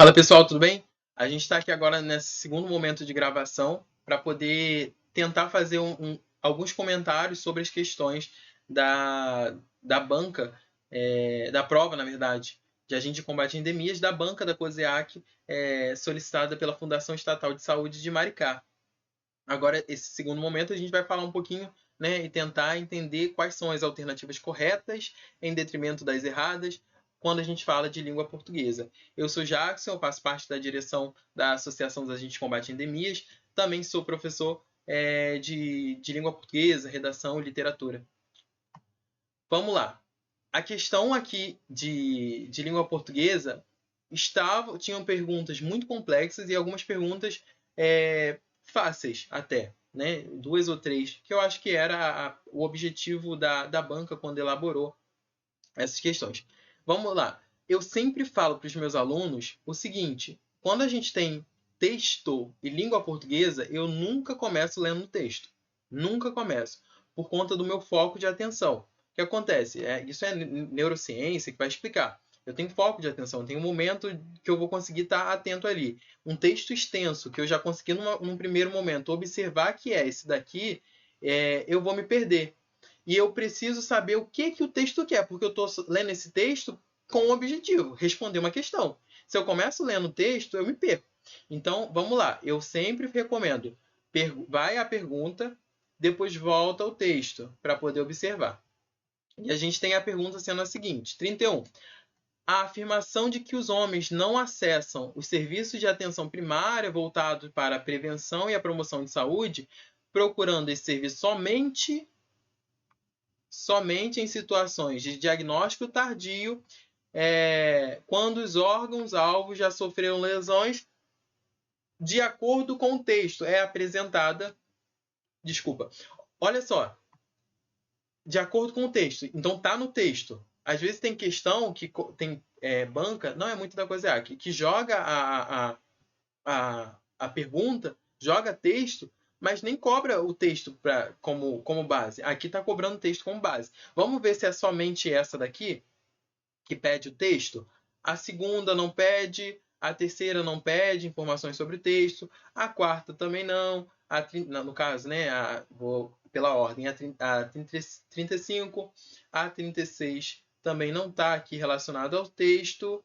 Fala pessoal, tudo bem? A gente está aqui agora nesse segundo momento de gravação para poder tentar fazer alguns comentários sobre as questões da banca, da prova, na verdade, de agente de combate a endemias, da banca da COSEAC, solicitada pela Fundação Estatal de Saúde de Maricá. Agora, esse segundo momento, a gente vai falar um pouquinho, né, e tentar entender quais são as alternativas corretas em detrimento das erradas quando a gente fala de língua portuguesa. Eu sou Jackson, eu faço parte da direção da Associação dos Agentes de Combate a Endemias, também sou professor de língua portuguesa, redação e literatura. Vamos lá. A questão aqui de língua portuguesa tinham perguntas muito complexas e algumas perguntas fáceis até, né? 2 ou 3, que eu acho que era o objetivo da banca quando elaborou essas questões. Vamos lá. Eu sempre falo para os meus alunos o seguinte: quando a gente tem texto e língua portuguesa, eu nunca começo lendo o texto. Nunca começo, por conta do meu foco de atenção. O que acontece? Isso é neurociência que vai explicar. Eu tenho foco de atenção, eu tenho um momento que eu vou conseguir estar atento ali. Um texto extenso, que eu já consegui num primeiro momento observar que é esse daqui, eu vou me perder. E eu preciso saber o que o texto quer, porque eu estou lendo esse texto com um objetivo, responder uma questão. Se eu começo lendo o texto, eu me perco. Então, vamos lá. Eu sempre recomendo, vai à pergunta, depois volta ao texto, para poder observar. E a gente tem a pergunta sendo a seguinte, 31. A afirmação de que os homens não acessam os serviços de atenção primária voltados para a prevenção e a promoção de saúde, procurando esse serviço somente em situações de diagnóstico tardio, quando os órgãos-alvos já sofreram lesões, de acordo com o texto, é apresentada. Desculpa. Olha só. De acordo com o texto. Então tá no texto. Às vezes tem questão que tem banca, não é muito da coisa que joga a pergunta, joga texto, mas nem cobra o texto como base. Aqui está cobrando o texto como base. Vamos ver se é somente essa daqui que pede o texto. A segunda não pede, a terceira não pede informações sobre o texto, a quarta também não. No caso, né, vou pela ordem, a 35, a 36 também não está aqui relacionado ao texto.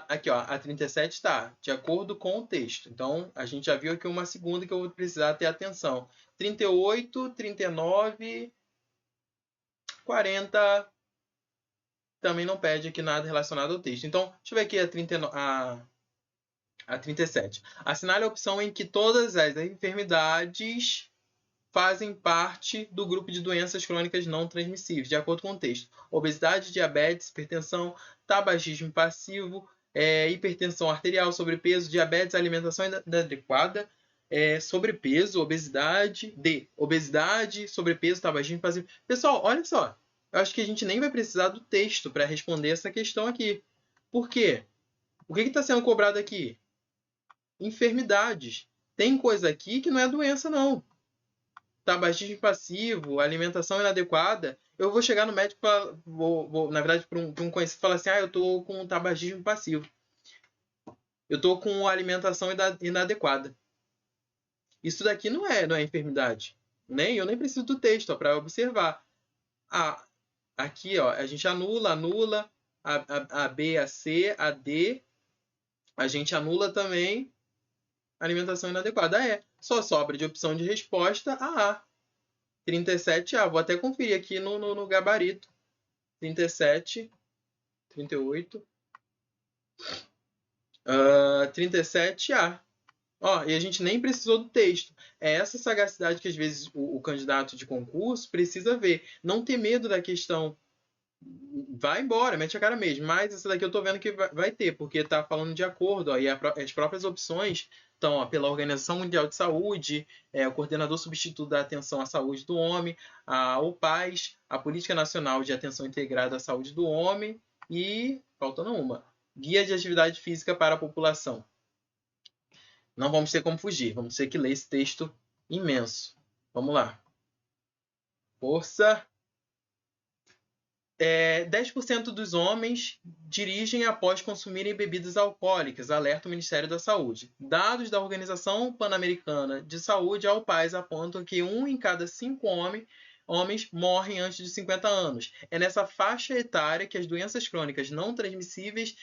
Aqui, ó, a 37 está de acordo com o texto. Então, a gente já viu aqui uma segunda que eu vou precisar ter atenção. 38, 39, 40 também não pede aqui nada relacionado ao texto. Então, deixa eu ver aqui a 37. Assinale a opção em que todas as enfermidades fazem parte do grupo de doenças crônicas não transmissíveis, de acordo com o texto. Obesidade, diabetes, hipertensão, tabagismo passivo, hipertensão arterial, sobrepeso, diabetes, alimentação inadequada, sobrepeso, obesidade, sobrepeso, tabagismo passivo. Pessoal, olha só. Eu acho que a gente nem vai precisar do texto para responder essa questão aqui. Por quê? O que está sendo cobrado aqui? Enfermidades. Tem coisa aqui que não é doença, não. Tabagismo passivo, alimentação inadequada, eu vou chegar no médico, na verdade, para um conhecido, falar assim: eu estou com tabagismo passivo. Eu estou com alimentação inadequada. Isso daqui não é enfermidade. Eu nem preciso do texto para observar. Aqui, ó, a gente anula a B, a C, a D. A gente anula também alimentação inadequada. Só sobra de opção de resposta a A. 37A. Vou até conferir aqui no gabarito. 37, 38, 37A. Ó, e a gente nem precisou do texto. É essa sagacidade que às vezes o candidato de concurso precisa ver. Não ter medo da questão. Vai embora, mete a cara mesmo. Mas essa daqui eu tô vendo que vai ter, porque tá falando de acordo. Ó, e as próprias opções estão pela Organização Mundial de Saúde, o Coordenador Substituto da Atenção à Saúde do Homem, a OPAS, a Política Nacional de Atenção Integrada à Saúde do Homem e, faltando uma, Guia de Atividade Física para a População. Não vamos ter como fugir, vamos ter que ler esse texto imenso. Vamos lá. Força! 10% dos homens dirigem após consumirem bebidas alcoólicas, alerta o Ministério da Saúde. Dados da Organização Pan-Americana de Saúde ao PAS apontam que 1 em cada 5 homens morrem antes de 50 anos. É nessa faixa etária que as doenças crônicas não transmissíveis,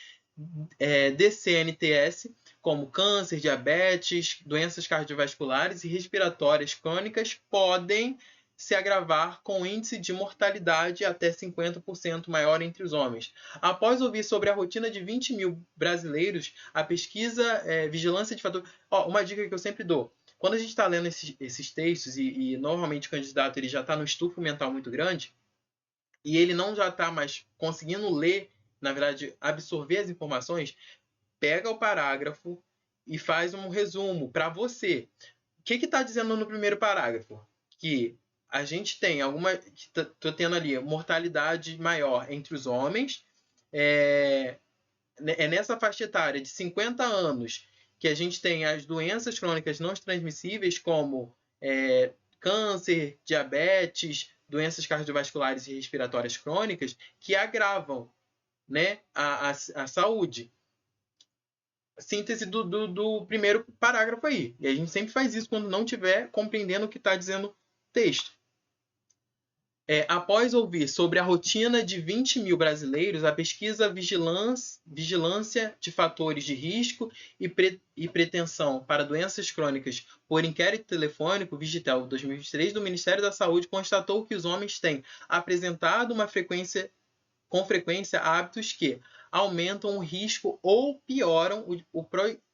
DCNTS, como câncer, diabetes, doenças cardiovasculares e respiratórias crônicas, podem se agravar com índice de mortalidade até 50% maior entre os homens. Após ouvir sobre a rotina de 20 mil brasileiros, a pesquisa Vigilância de Fatores... uma dica que eu sempre dou. Quando a gente está lendo esses textos, e normalmente o candidato ele já está no estufo mental muito grande, e ele não já está mais conseguindo ler, na verdade, absorver as informações, pega o parágrafo e faz um resumo para você. O que está dizendo no primeiro parágrafo? Que a gente tem estou tendo ali mortalidade maior entre os homens, é nessa faixa etária de 50 anos que a gente tem as doenças crônicas não transmissíveis, como câncer, diabetes, doenças cardiovasculares e respiratórias crônicas, que agravam, né, a saúde. Síntese do primeiro parágrafo aí. E a gente sempre faz isso quando não estiver compreendendo o que está dizendo o texto. Após ouvir sobre a rotina de 20 mil brasileiros, a pesquisa Vigilância de Fatores de Risco e Pretensão para Doenças Crônicas por Inquérito Telefônico Vigitel 2023 do Ministério da Saúde constatou que os homens têm apresentado com frequência hábitos que aumentam o risco ou pioram o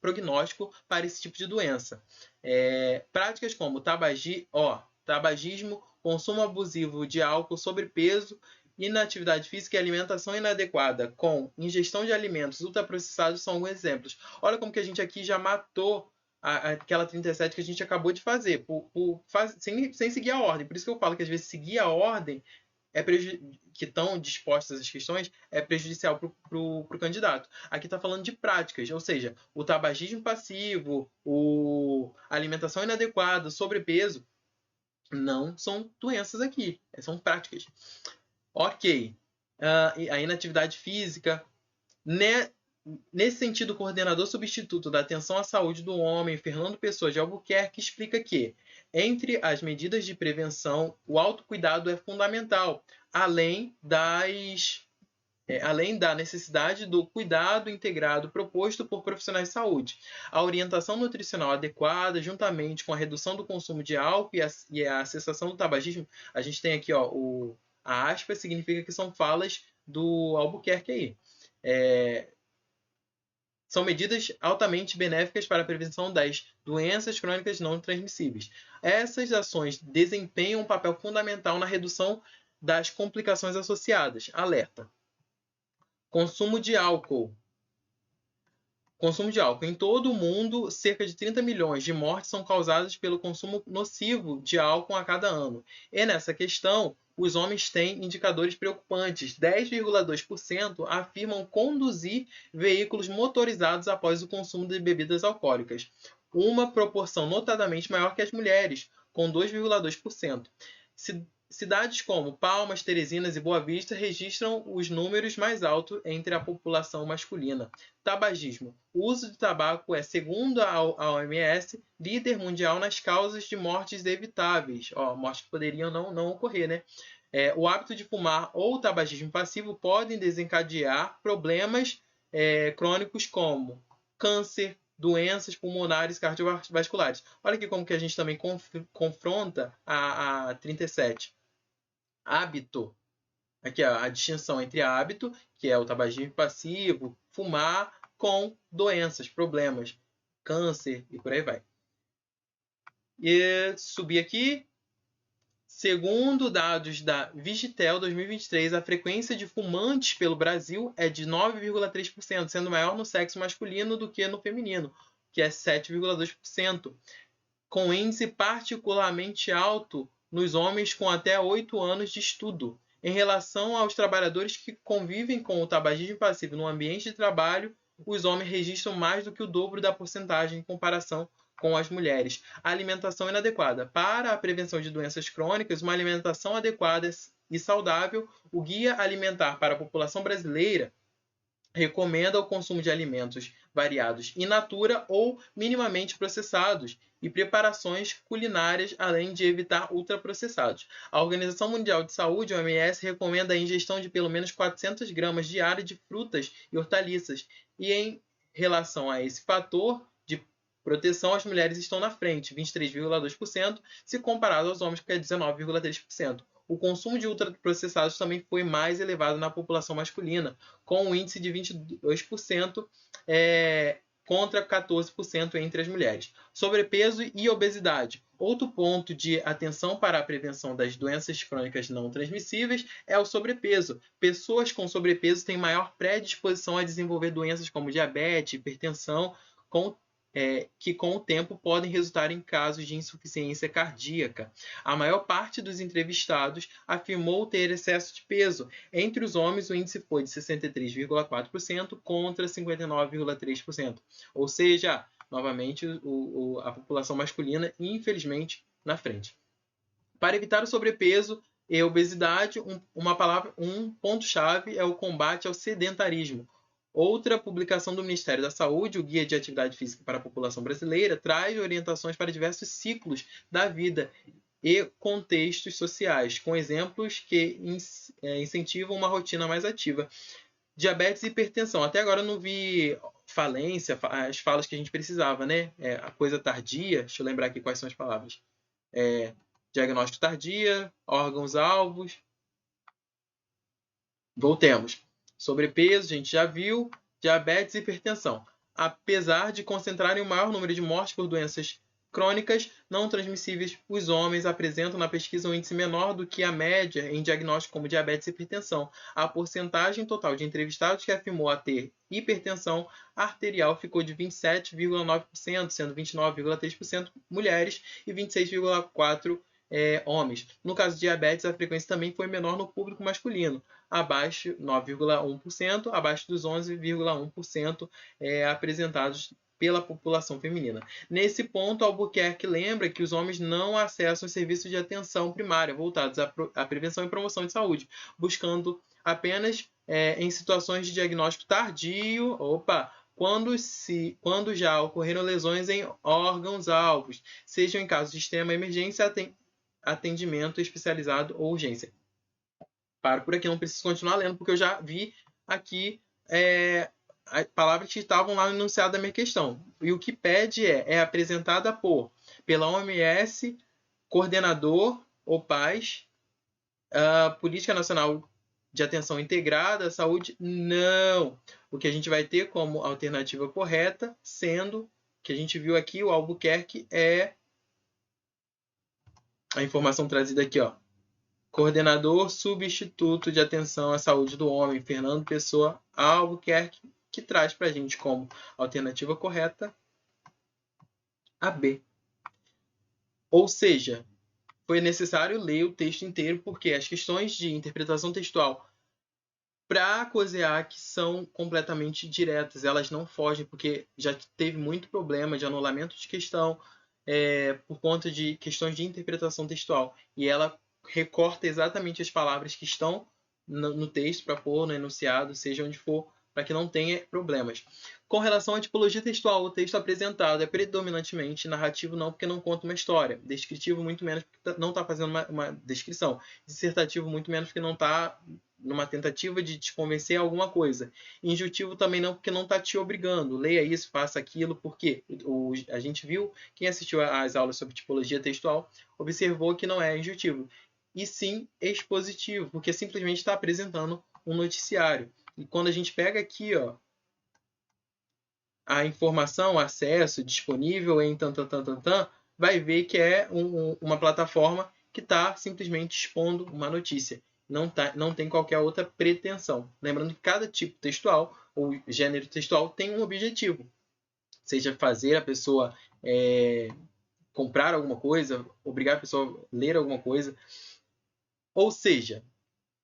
prognóstico para esse tipo de doença. Práticas como tabagismo, consumo abusivo de álcool, sobrepeso, inatividade física e alimentação inadequada com ingestão de alimentos ultraprocessados são alguns exemplos. Olha como que a gente aqui já matou aquela 37 que a gente acabou de fazer, sem seguir a ordem. Por isso que eu falo que às vezes seguir a ordem que estão dispostas as questões é prejudicial para o candidato. Aqui está falando de práticas, ou seja, o tabagismo passivo, a alimentação inadequada, sobrepeso, não são doenças aqui, são práticas. Ok. A inatividade física. Nesse sentido, o coordenador substituto da Atenção à Saúde do Homem, Fernando Pessoa de Albuquerque, explica que, entre as medidas de prevenção, o autocuidado é fundamental, além da necessidade do cuidado integrado proposto por profissionais de saúde. A orientação nutricional adequada, juntamente com a redução do consumo de álcool e a cessação do tabagismo, a gente tem aqui a aspa, significa que são falas do Albuquerque aí. São medidas altamente benéficas para a prevenção das doenças crônicas não transmissíveis. Essas ações desempenham um papel fundamental na redução das complicações associadas. Alerta. Consumo de álcool. Em todo o mundo, cerca de 30 milhões de mortes são causadas pelo consumo nocivo de álcool a cada ano. E nessa questão, os homens têm indicadores preocupantes. 10,2% afirmam conduzir veículos motorizados após o consumo de bebidas alcoólicas, uma proporção notadamente maior que as mulheres, com 2,2%. Cidades como Palmas, Teresinas e Boa Vista registram os números mais altos entre a população masculina. Tabagismo. O uso de tabaco é, segundo a OMS, líder mundial nas causas de mortes evitáveis. Mortes que poderiam não ocorrer, né? O hábito de fumar ou o tabagismo passivo podem desencadear problemas crônicos como câncer, doenças pulmonares cardiovasculares. Olha aqui como que a gente também confronta a 37. Hábito. Aqui a distinção entre hábito, que é o tabagismo passivo, fumar, com doenças, problemas, câncer e por aí vai. E subir aqui. Segundo dados da Vigitel 2023, a frequência de fumantes pelo Brasil é de 9,3%, sendo maior no sexo masculino do que no feminino, que é 7,2%, com índice particularmente alto nos homens com até 8 anos de estudo. Em relação aos trabalhadores que convivem com o tabagismo passivo no ambiente de trabalho, os homens registram mais do que o dobro da porcentagem em comparação com as mulheres. A alimentação inadequada. Para a prevenção de doenças crônicas, uma alimentação adequada e saudável, o Guia Alimentar para a População Brasileira recomenda o consumo de alimentos variados in natura ou minimamente processados e preparações culinárias, além de evitar ultraprocessados. A Organização Mundial de Saúde, OMS, recomenda a ingestão de pelo menos 400 gramas diárias de frutas e hortaliças. E em relação a esse fator de proteção, as mulheres estão na frente, 23,2%, se comparado aos homens, que é 19,3%. O consumo de ultraprocessados também foi mais elevado na população masculina, com um índice de 22% contra 14% entre as mulheres. Sobrepeso e obesidade. Outro ponto de atenção para a prevenção das doenças crônicas não transmissíveis é o sobrepeso. Pessoas com sobrepeso têm maior predisposição a desenvolver doenças como diabetes, hipertensão, que com o tempo podem resultar em casos de insuficiência cardíaca. A maior parte dos entrevistados afirmou ter excesso de peso. Entre os homens, o índice foi de 63,4% contra 59,3%. Ou seja, novamente, a população masculina, infelizmente, na frente. Para evitar o sobrepeso e obesidade, um ponto-chave é o combate ao sedentarismo. Outra publicação do Ministério da Saúde, o Guia de Atividade Física para a População Brasileira, traz orientações para diversos ciclos da vida e contextos sociais, com exemplos que incentivam uma rotina mais ativa. Diabetes e hipertensão. Até agora eu não vi falência, as falas que a gente precisava, né? A coisa tardia, deixa eu lembrar aqui quais são as palavras. Diagnóstico tardia, órgãos-alvos. Voltemos. Sobrepeso, a gente já viu, diabetes e hipertensão. Apesar de concentrarem o maior número de mortes por doenças crônicas não transmissíveis, os homens apresentam na pesquisa um índice menor do que a média em diagnóstico como diabetes e hipertensão. A porcentagem total de entrevistados que afirmou a ter hipertensão arterial ficou de 27,9%, sendo 29,3% mulheres e 26,4% homens. No caso de diabetes, a frequência também foi menor no público masculino, abaixo 9,1%, abaixo dos 11,1% apresentados pela população feminina. Nesse ponto, Albuquerque lembra que os homens não acessam os serviços de atenção primária voltados à prevenção e promoção de saúde, buscando apenas em situações de diagnóstico tardio, quando já ocorreram lesões em órgãos-alvos, sejam em casos de extrema emergência, atendimento especializado ou urgência. Paro por aqui, não preciso continuar lendo, porque eu já vi aqui as palavras que estavam lá no enunciado da minha questão. E o que pede é apresentada pela OMS, coordenador ou PAS, Política Nacional de Atenção Integrada à Saúde, não. O que a gente vai ter como alternativa correta, sendo que a gente viu aqui, o Albuquerque é a informação trazida aqui, ó. Coordenador Substituto de Atenção à Saúde do Homem, Fernando Pessoa Albuquerque, que traz para a gente como alternativa correta a B. Ou seja, foi necessário ler o texto inteiro, porque as questões de interpretação textual para a COSEAC são completamente diretas, elas não fogem, porque já teve muito problema de anulamento de questão por conta de questões de interpretação textual. E ela recorta exatamente as palavras que estão no texto para pôr no enunciado, seja onde for, para que não tenha problemas. Com relação à tipologia textual, o texto apresentado é predominantemente narrativo, não porque não conta uma história. Descritivo, muito menos porque não está fazendo uma descrição. Dissertativo, muito menos porque não está numa tentativa de te convencer a alguma coisa. Injutivo também não, porque não está te obrigando. Leia isso, faça aquilo, porque a gente viu, quem assistiu às aulas sobre tipologia textual, observou que não é injutivo. E sim expositivo, porque simplesmente está apresentando um noticiário. E quando a gente pega aqui, ó, a informação, acesso disponível em vai ver que é uma plataforma que está simplesmente expondo uma notícia. Não tem qualquer outra pretensão. Lembrando que cada tipo textual ou gênero textual tem um objetivo. Seja fazer a pessoa comprar alguma coisa, obrigar a pessoa a ler alguma coisa. Ou seja,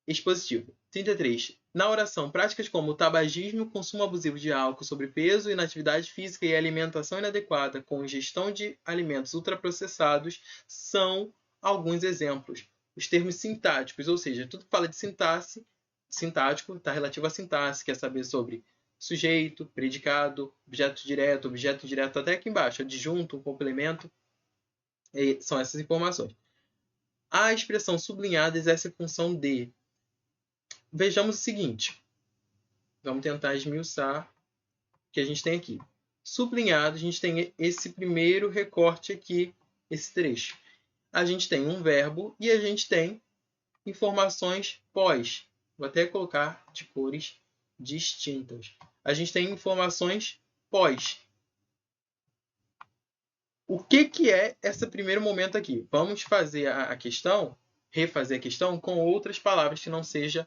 expositivo. 33. Na oração, práticas como o tabagismo, consumo abusivo de álcool, sobrepeso, inatividade física e alimentação inadequada com ingestão de alimentos ultraprocessados são alguns exemplos. os termos sintáticos, ou seja, tudo que fala de sintaxe, sintático, está relativo à sintaxe, quer saber sobre sujeito, predicado, objeto indireto, até aqui embaixo, adjunto, complemento, são essas informações. A expressão sublinhada exerce a função de... Vejamos o seguinte, vamos tentar esmiuçar o que a gente tem aqui. Sublinhado, a gente tem esse primeiro recorte aqui, esse trecho. A gente tem um verbo e a gente tem informações pós. Vou até colocar de cores distintas. A gente tem informações pós. O que é esse primeiro momento aqui? Vamos fazer a questão, refazer a questão com outras palavras que não sejam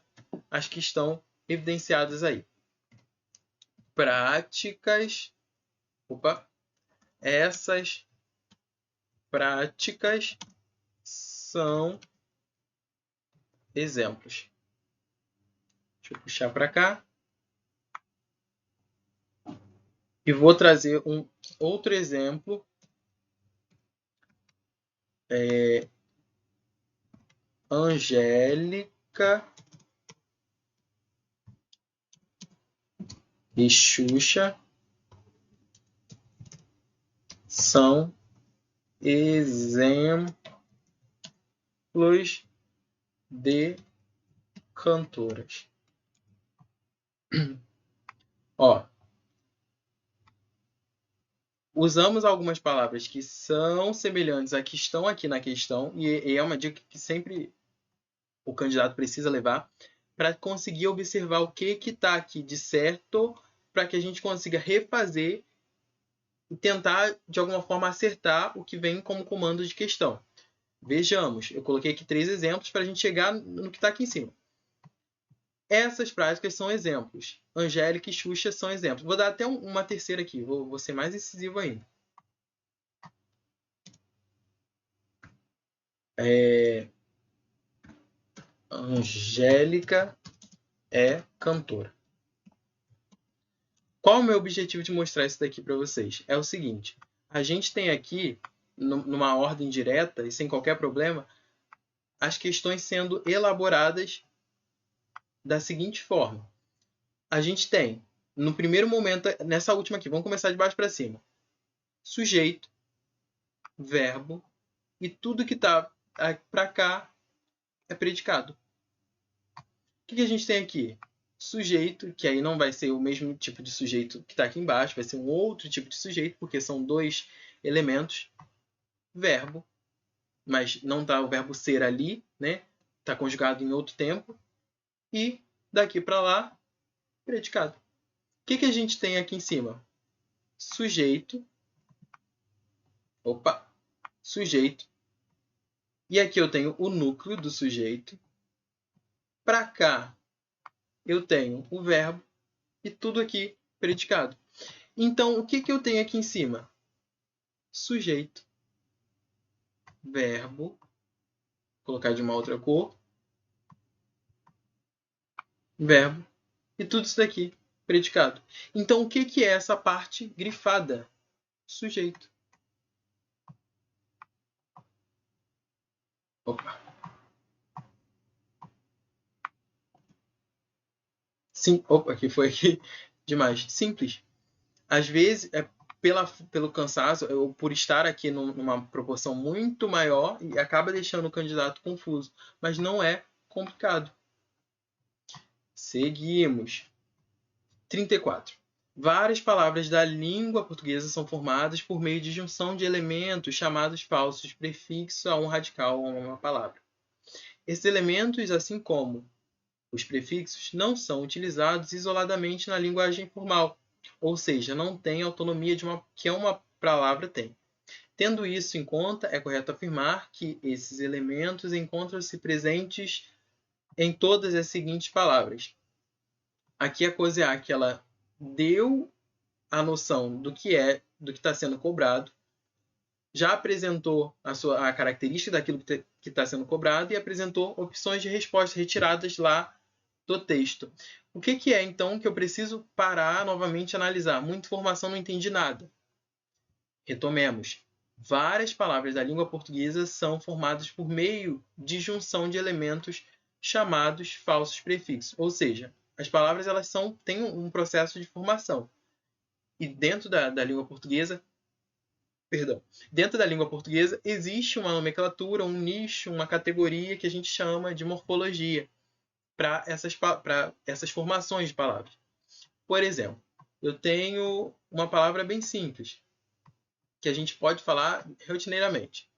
as que estão evidenciadas aí. Práticas. Essas práticas são exemplos. Deixa eu puxar para cá. E vou trazer um outro exemplo. Angélica e Xuxa são exemplos de cantoras. Ó, usamos algumas palavras que são semelhantes a que estão aqui na questão, e é uma dica que sempre o candidato precisa levar, para conseguir observar o que está aqui de certo, para que a gente consiga refazer e tentar, de alguma forma, acertar o que vem como comando de questão. Vejamos, eu coloquei aqui 3 exemplos para a gente chegar no que está aqui em cima. Essas práticas são exemplos. Angélica e Xuxa são exemplos. Vou dar até uma terceira aqui, vou ser mais incisivo ainda. Angélica é cantora. Qual é o meu objetivo de mostrar isso daqui para vocês? É o seguinte, a gente tem aqui, numa ordem direta e sem qualquer problema, as questões sendo elaboradas da seguinte forma. A gente tem, no primeiro momento, nessa última aqui, vamos começar de baixo para cima. Sujeito, verbo e tudo que está para cá é predicado. O que a gente tem aqui? Sujeito, que aí não vai ser o mesmo tipo de sujeito que está aqui embaixo, vai ser um outro tipo de sujeito, porque são 2 elementos. Verbo, mas não está o verbo ser ali, né? Está conjugado em outro tempo. E daqui para lá, predicado. O que a gente tem aqui em cima? Sujeito. Sujeito. E aqui eu tenho o núcleo do sujeito. Para cá, eu tenho o verbo e tudo aqui predicado. Então, o que eu tenho aqui em cima? Sujeito, verbo, vou colocar de uma outra cor, verbo e tudo isso daqui predicado. Então, o que é essa parte grifada? Sujeito. Sim, aqui foi aqui demais. Simples. Às vezes, pelo cansaço, ou por estar aqui numa proporção muito maior, e acaba deixando o candidato confuso. Mas não é complicado. Seguimos. 34. Várias palavras da língua portuguesa são formadas por meio de junção de elementos chamados falsos prefixos a um radical ou a uma palavra. Esses elementos, assim como os prefixos, não são utilizados isoladamente na linguagem formal, ou seja, não têm autonomia que uma palavra tem. Tendo isso em conta, é correto afirmar que esses elementos encontram-se presentes em todas as seguintes palavras. Aqui a coisa é que ela deu a noção do que está sendo cobrado, já apresentou a característica daquilo que está sendo cobrado e apresentou opções de resposta retiradas lá do texto. O que é, então, que eu preciso parar novamente e analisar? Muita informação, não entendi nada. Retomemos. Várias palavras da língua portuguesa são formadas por meio de junção de elementos chamados falsos prefixos. Ou seja, as palavras têm um processo de formação. E dentro da língua portuguesa, dentro da língua portuguesa existe uma nomenclatura, um nicho, uma categoria que a gente chama de morfologia para essas formações de palavras. Por exemplo, eu tenho uma palavra bem simples, que a gente pode falar rotineiramente.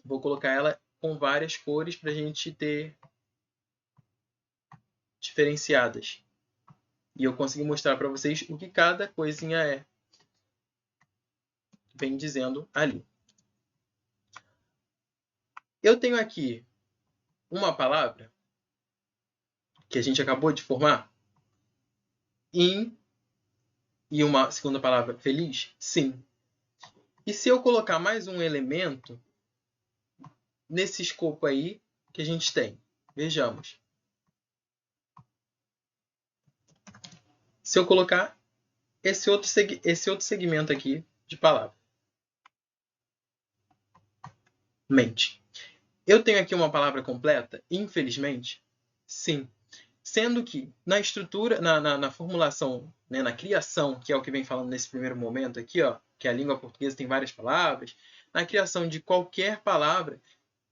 Vou colocar ela com várias cores para a gente ter diferenciadas. E eu consegui mostrar para vocês o que cada coisinha é. Vem dizendo ali. Eu tenho aqui uma palavra que a gente acabou de formar. In e uma segunda palavra, feliz? Sim. E se eu colocar mais um elemento nesse escopo aí que a gente tem? Vejamos. Se eu colocar esse outro segmento aqui de palavra. Mente. Eu tenho aqui uma palavra completa? Infelizmente? Sim. Sendo que na estrutura, na formulação, né, na criação, que é o que vem falando nesse primeiro momento aqui, ó, que a língua portuguesa tem várias palavras, na criação de qualquer palavra,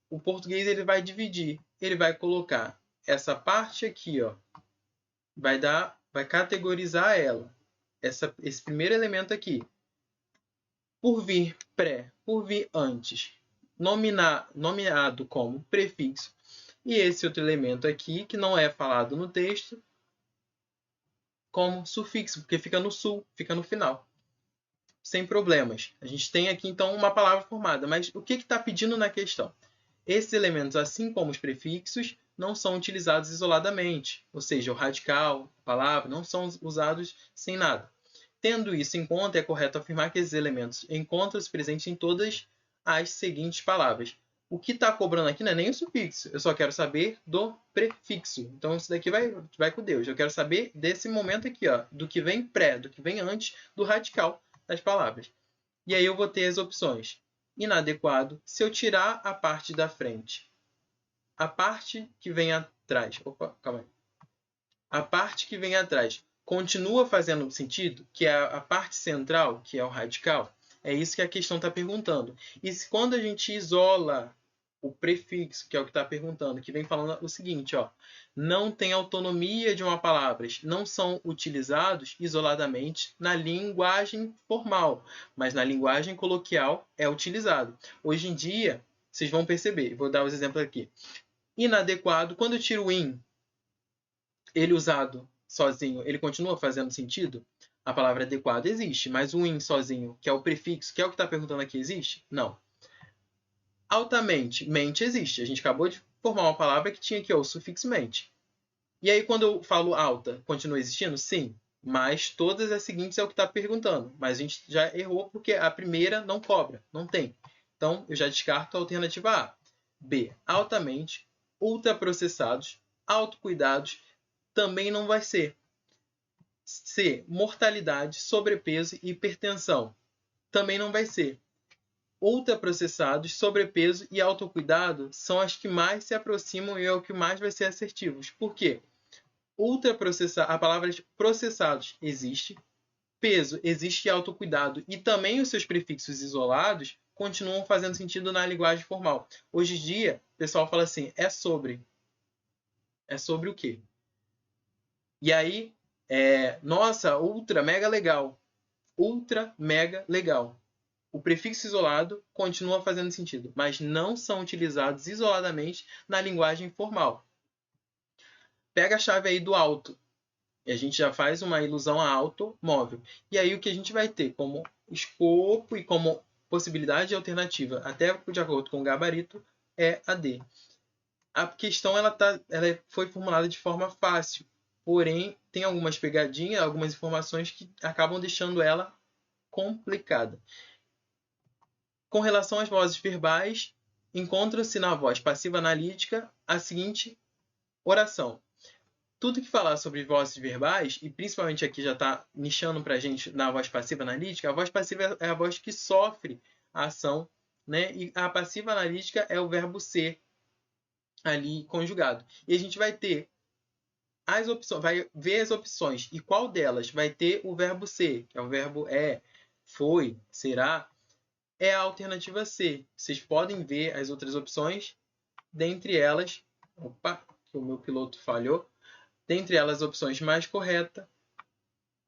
o português ele vai dividir, ele vai colocar essa parte aqui, ó, vai categorizar ela, esse primeiro elemento aqui, por vir por vir antes, nomeado como prefixo, e esse outro elemento aqui, que não é falado no texto, como sufixo, porque fica no sul, fica no final. Sem problemas. A gente tem aqui, então, uma palavra formada. Mas o que está pedindo na questão? Esses elementos, assim como os prefixos, não são utilizados isoladamente. Ou seja, o radical, a palavra, não são usados sem nada. Tendo isso em conta, é correto afirmar que esses elementos encontram-se presentes em todas as seguintes palavras. O que está cobrando aqui não é nem o sufixo, eu só quero saber do prefixo. Então isso daqui vai com Deus. Eu quero saber desse momento aqui, ó, do que vem do que vem antes do radical das palavras. E aí eu vou ter as opções. Inadequado, se eu tirar a parte da frente. A parte que vem atrás. Opa, calma aí. A parte que vem atrás continua fazendo sentido, que é a parte central, que é o radical? É isso que a questão está perguntando. E se quando a gente isola o prefixo, que é o que está perguntando, que vem falando o seguinte, ó, não tem autonomia de uma palavra, não são utilizados isoladamente na linguagem formal, mas na linguagem coloquial é utilizado. Hoje em dia, vocês vão perceber, vou dar os exemplos aqui. Inadequado, quando eu tiro o in, ele usado sozinho, ele continua fazendo sentido? A palavra adequado existe, mas o in sozinho, que é o prefixo, que é o que está perguntando aqui, existe? Não. Altamente, mente existe. A gente acabou de formar uma palavra que tinha aqui ó, o sufixo mente. E aí, quando eu falo alta, continua existindo? Sim. Mas todas as seguintes é o que está perguntando. Mas a gente já errou porque a primeira não cobra, não tem. Então, eu já descarto a alternativa A. B. Altamente, ultraprocessados, autocuidados, também não vai ser. C. Mortalidade, sobrepeso e hipertensão. Também não vai ser. Ultraprocessados, sobrepeso e autocuidado são as que mais se aproximam e é o que mais vai ser assertivos. Por quê? A palavra processados existe, peso existe e autocuidado, e também os seus prefixos isolados continuam fazendo sentido na linguagem formal. Hoje em dia, o pessoal fala assim, é sobre. É sobre o quê? E aí, nossa, ultra, mega legal. Ultra, mega legal. O prefixo isolado continua fazendo sentido, mas não são utilizados isoladamente na linguagem formal. Pega a chave aí do alto. E a gente já faz uma ilusão a automóvel. E aí o que a gente vai ter como escopo e como possibilidade alternativa, até de acordo com o gabarito, é a D. A questão ela foi formulada de forma fácil, porém tem algumas pegadinhas, algumas informações que acabam deixando ela complicada. Com relação às vozes verbais, encontra-se na voz passiva analítica a seguinte oração. Tudo que falar sobre vozes verbais, e principalmente aqui já está nichando para a gente na voz passiva analítica, a voz passiva é a voz que sofre a ação, né? E a passiva analítica é o verbo ser ali conjugado. E a gente vai ter as opções, vai ver as opções e qual delas vai ter o verbo ser, que é o verbo é, foi, será, é a alternativa C. Vocês podem ver as outras opções, dentre elas, opa, que o meu piloto falhou, dentre elas as opções mais corretas,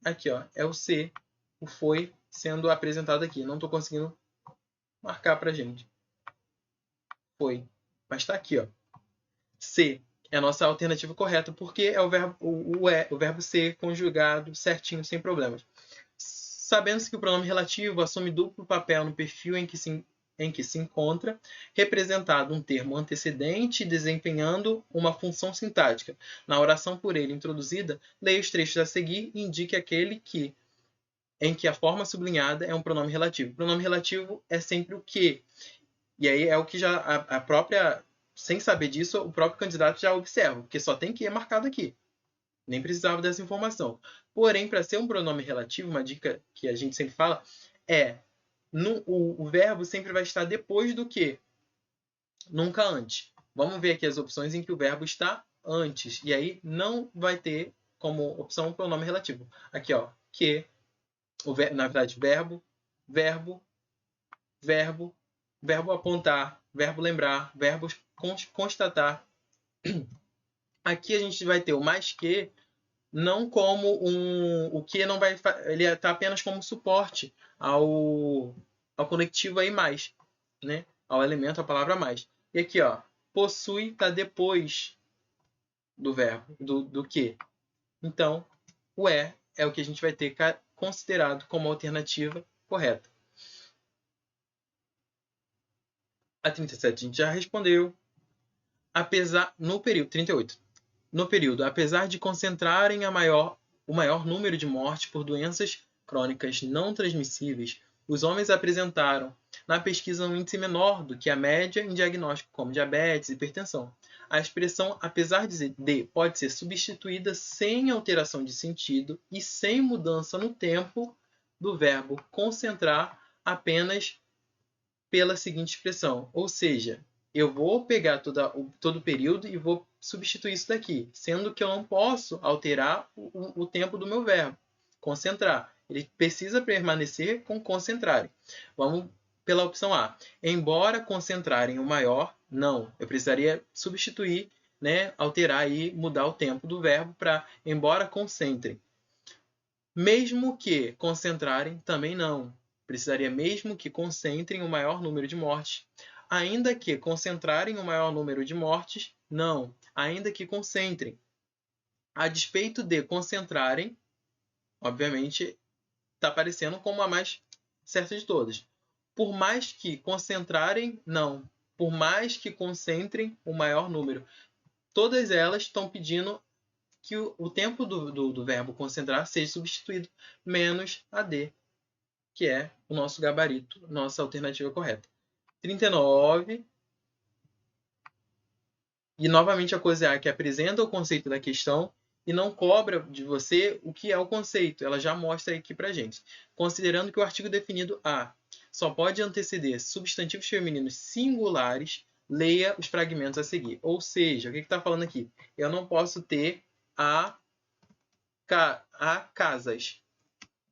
aqui ó, é o C, o foi sendo apresentado aqui. Não estou conseguindo marcar para gente. Foi, mas está aqui ó. C é a nossa alternativa correta, porque é o verbo ser conjugado certinho, sem problemas. Sabendo-se que o pronome relativo assume duplo papel no perfil em que se encontra, representado um termo antecedente desempenhando uma função sintática. Na oração por ele introduzida, leia os trechos a seguir e indique aquele em que a forma sublinhada é um pronome relativo. O pronome relativo é sempre o que. E aí é o que já a própria, sem saber disso, o próprio candidato já observa, porque só tem que ir marcado aqui. Nem precisava dessa informação. Porém, para ser um pronome relativo, uma dica que a gente sempre fala é o verbo sempre vai estar depois do que, nunca antes. Vamos ver aqui as opções em que o verbo está antes. E aí não vai ter como opção um pronome relativo. Aqui, ó, que, na verdade, verbo, verbo, verbo, verbo apontar, verbo lembrar, verbo constatar. Aqui a gente vai ter o mais que, não como o que não vai, ele está apenas como suporte ao conectivo aí mais, né? Ao elemento, a palavra mais. E aqui, ó, possui está depois do verbo, do que. Então, o é o que a gente vai ter considerado como alternativa correta. A 37 a gente já respondeu. No período 38. No período, apesar de concentrarem o maior número de mortes por doenças crônicas não transmissíveis, os homens apresentaram na pesquisa um índice menor do que a média em diagnóstico como diabetes e hipertensão. A expressão apesar de pode ser substituída sem alteração de sentido e sem mudança no tempo do verbo concentrar apenas pela seguinte expressão, ou seja, eu vou pegar todo o período e vou substituir isso daqui, sendo que eu não posso alterar o tempo do meu verbo, concentrar. Ele precisa permanecer com concentrarem. Vamos pela opção A. Embora concentrarem o maior, não. Eu precisaria substituir, né, alterar e mudar o tempo do verbo para embora concentrem. Mesmo que concentrarem, também não. Precisaria mesmo que concentrem o maior número de mortes. Ainda que concentrarem o maior número de mortes, não. Ainda que concentrem. A despeito de concentrarem, obviamente, está aparecendo como a mais certa de todas. Por mais que concentrarem, não. Por mais que concentrem o maior número. Todas elas estão pedindo que o tempo do verbo concentrar seja substituído menos a D, que é o nosso gabarito, nossa alternativa correta. 39. E novamente a coisa é a que apresenta o conceito da questão e não cobra de você o que é o conceito. Ela já mostra aqui pra gente. Considerando que o artigo definido A só pode anteceder substantivos femininos singulares, leia os fragmentos a seguir. Ou seja, o que está falando aqui? Eu não posso ter a casas,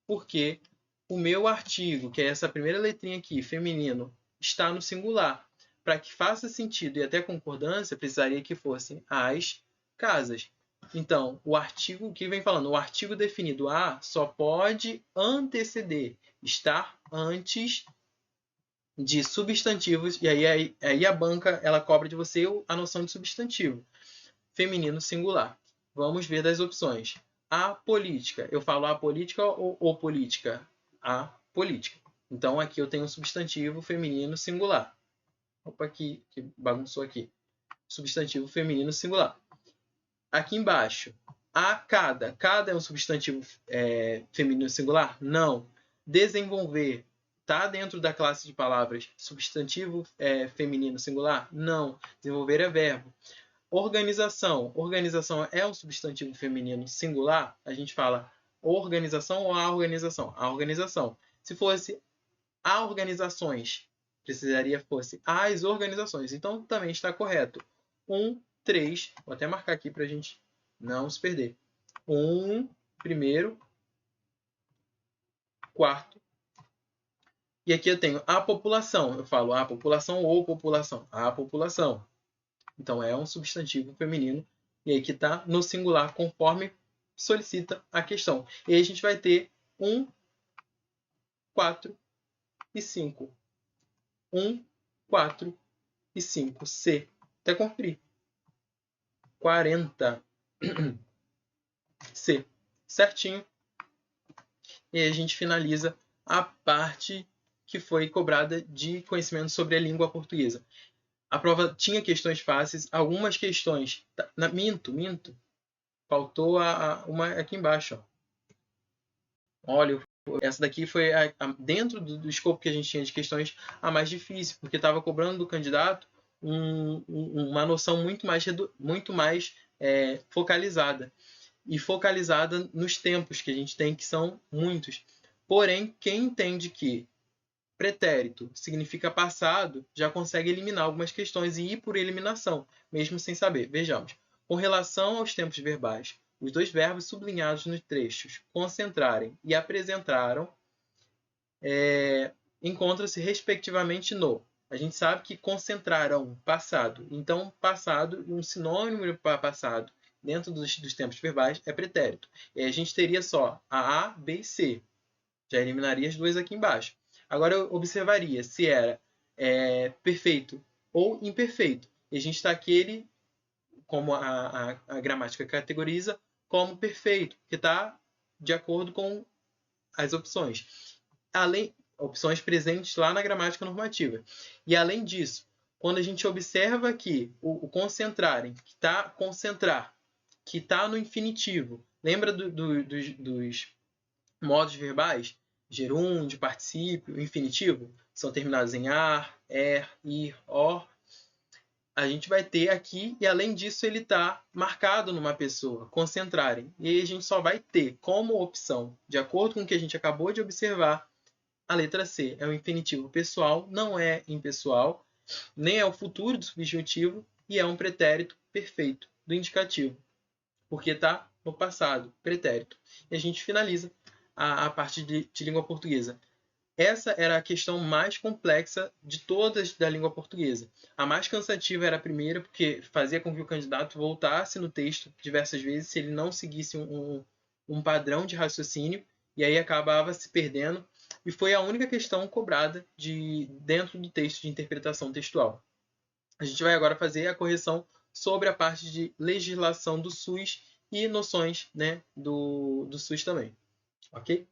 porque o meu artigo, que é essa primeira letrinha aqui, feminino, está no singular. Para que faça sentido e até concordância, precisaria que fossem as casas. Então, o artigo que vem falando, o artigo definido A só pode anteceder, estar antes de substantivos, e aí a banca ela cobra de você a noção de substantivo. Feminino singular. Vamos ver das opções. A política. Eu falo a política ou política? A política. Então aqui eu tenho um substantivo feminino singular. Opa, que bagunçou aqui. Substantivo feminino singular. Aqui embaixo. A cada. Cada é um substantivo feminino singular? Não. Desenvolver. Está dentro da classe de palavras substantivo feminino singular? Não. Desenvolver é verbo. Organização. Organização é um substantivo feminino singular? A gente fala organização ou a organização? A organização. Se fosse A organizações. Precisaria fosse as organizações. Então, também está correto. 1, 3. Vou até marcar aqui para a gente não se perder. 1, primeiro, quarto. E aqui eu tenho a população. Eu falo a população ou população. A população. Então, é um substantivo feminino. E aí que está no singular, conforme solicita a questão. E aí a gente vai ter 1, 4 e 5. 1, 4 e 5. C. Até conferir. 40. C. Certinho. E aí a gente finaliza a parte que foi cobrada de conhecimento sobre a língua portuguesa. A prova tinha questões fáceis, algumas questões... Minto. Faltou uma aqui embaixo. Ó. Olha, essa daqui foi, dentro do escopo que a gente tinha de questões, a mais difícil, porque estava cobrando do candidato uma noção muito mais focalizada. E focalizada nos tempos que a gente tem, que são muitos. Porém, quem entende que pretérito significa passado, já consegue eliminar algumas questões e ir por eliminação, mesmo sem saber. Vejamos. Com relação aos tempos verbais, os dois verbos sublinhados nos trechos concentrarem e apresentaram encontram-se respectivamente no. A gente sabe que concentraram passado. Então, passado, um sinônimo para passado dentro dos tempos verbais é pretérito. E aí a gente teria só a, B e C. Já eliminaria as duas aqui embaixo. Agora eu observaria se era perfeito ou imperfeito. E a gente está aqui, como a gramática categoriza, como perfeito, que está de acordo com as opções. Opções presentes lá na gramática normativa. E além disso, quando a gente observa aqui o concentrarem, que está concentrar, que está no infinitivo, lembra dos modos verbais? Gerúndio, particípio, infinitivo, são terminados em ar, ir, or. A gente vai ter aqui, e além disso ele está marcado numa pessoa, concentrarem. E aí a gente só vai ter como opção, de acordo com o que a gente acabou de observar, a letra C. É o infinitivo pessoal, não é impessoal, nem é o futuro do subjuntivo, e é um pretérito perfeito do indicativo, porque está no passado, pretérito. E a gente finaliza a parte de língua portuguesa. Essa era a questão mais complexa de todas da língua portuguesa. A mais cansativa era a primeira, porque fazia com que o candidato voltasse no texto diversas vezes se ele não seguisse um padrão de raciocínio, e aí acabava se perdendo. E foi a única questão cobrada dentro do texto de interpretação textual. A gente vai agora fazer a correção sobre a parte de legislação do SUS e noções, né, do SUS também. Ok?